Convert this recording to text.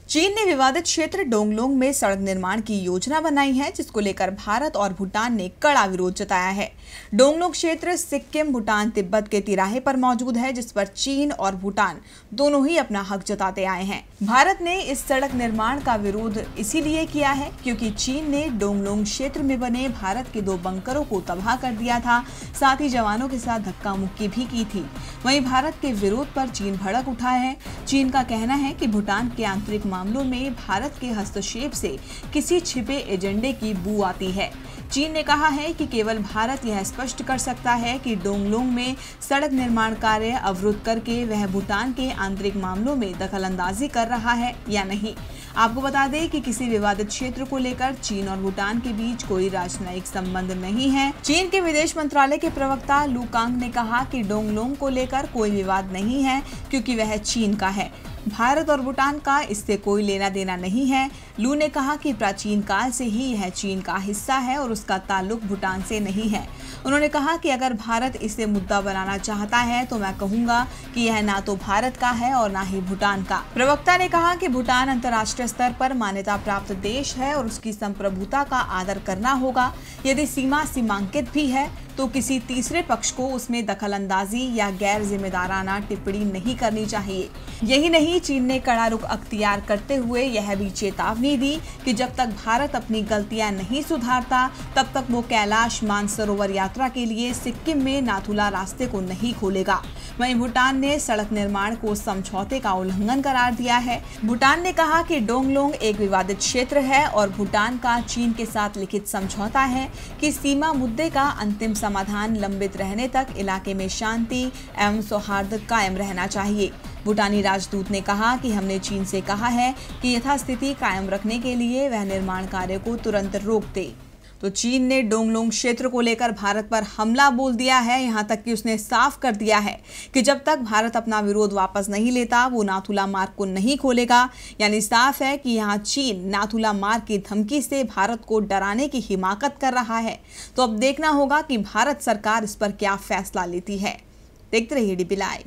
चीन ने विवादित क्षेत्र डोंगलोंग में सड़क निर्माण की योजना बनाई है, जिसको लेकर भारत और भूटान ने कड़ा विरोध जताया है। डोंगलोंग क्षेत्र सिक्किम, भूटान, तिब्बत के तिराहे पर मौजूद है, जिस पर चीन और भूटान दोनों ही अपना हक जताते आए हैं। भारत ने इस सड़क निर्माण का विरोध इसीलिए किया है क्योंकि चीन ने डोंगलोंग क्षेत्र में बने भारत के 2 बंकरों को तबाह कर दिया था, साथ ही जवानों के साथ धक्का मुक्की भी की थी। वहीं भारत के विरोध पर चीन भड़क उठा है। चीन का कहना है कि भूटान के आंतरिक मामलों में भारत के हस्तक्षेप से किसी छिपे एजेंडे की बू आती है। चीन ने कहा है कि केवल भारत यह स्पष्ट कर सकता है कि डोंगलोंग में सड़क निर्माण कार्य अवरुद्ध करके वह भूटान के आंतरिक मामलों में दखलंदाजी कर रहा है या नहीं। आपको बता दें कि किसी विवादित क्षेत्र को लेकर चीन और भूटान के बीच कोई राजनयिक संबंध नहीं है। चीन के विदेश मंत्रालय के प्रवक्ता लू कांग ने कहा कि डोंगलोंग को लेकर कोई विवाद नहीं है क्योंकि वह चीन का है। भारत और भूटान का इससे कोई लेना देना नहीं है। लू ने कहा कि प्राचीन काल से ही यह चीन का हिस्सा है और उसका ताल्लुक भूटान से नहीं है। उन्होंने कहा कि अगर भारत इसे मुद्दा बनाना चाहता है तो मैं कहूंगा कि यह ना तो भारत का है और ना ही भूटान का। प्रवक्ता ने कहा कि भूटान अंतर्राष्ट्रीय स्तर पर मान्यता प्राप्त देश है और उसकी संप्रभुता का आदर करना होगा। यदि सीमा सीमांकित भी है तो किसी तीसरे पक्ष को उसमें दखलंदाजी या गैर जिम्मेदाराना टिप्पणी नहीं करनी चाहिए। यही नहीं, चीन ने कड़ा रुख अख्तियार करते हुए यह भी चेतावनी दी कि जब तक भारत अपनी गलतियां नहीं सुधारता तब तक वो कैलाश मानसरोवर यात्रा के लिए सिक्किम में नाथुला रास्ते को नहीं खोलेगा। वहीं भूटान ने सड़क निर्माण को समझौते का उल्लंघन करार दिया है। भूटान ने कहा कि डोंगलोंग एक विवादित क्षेत्र है और भूटान का चीन के साथ लिखित समझौता है कि सीमा मुद्दे का अंतिम समाधान लंबित रहने तक इलाके में शांति एवं सौहार्द कायम रहना चाहिए। भूटानी राजदूत ने कहा कि हमने चीन से कहा है कि यथास्थिति कायम रखने के लिए वह निर्माण कार्य को तुरंत रोक दे। तो चीन ने डोंगलोंग क्षेत्र को लेकर भारत पर हमला बोल दिया है। यहां तक कि उसने साफ कर दिया है कि जब तक भारत अपना विरोध वापस नहीं लेता वो नाथुला मार्ग को नहीं खोलेगा। यानी साफ है कि यहां चीन नाथुला मार्ग की धमकी से भारत को डराने की हिमाकत कर रहा है। तो अब देखना होगा कि भारत सरकार इस पर क्या फैसला लेती है। देखते रहिए डीबी लाइव।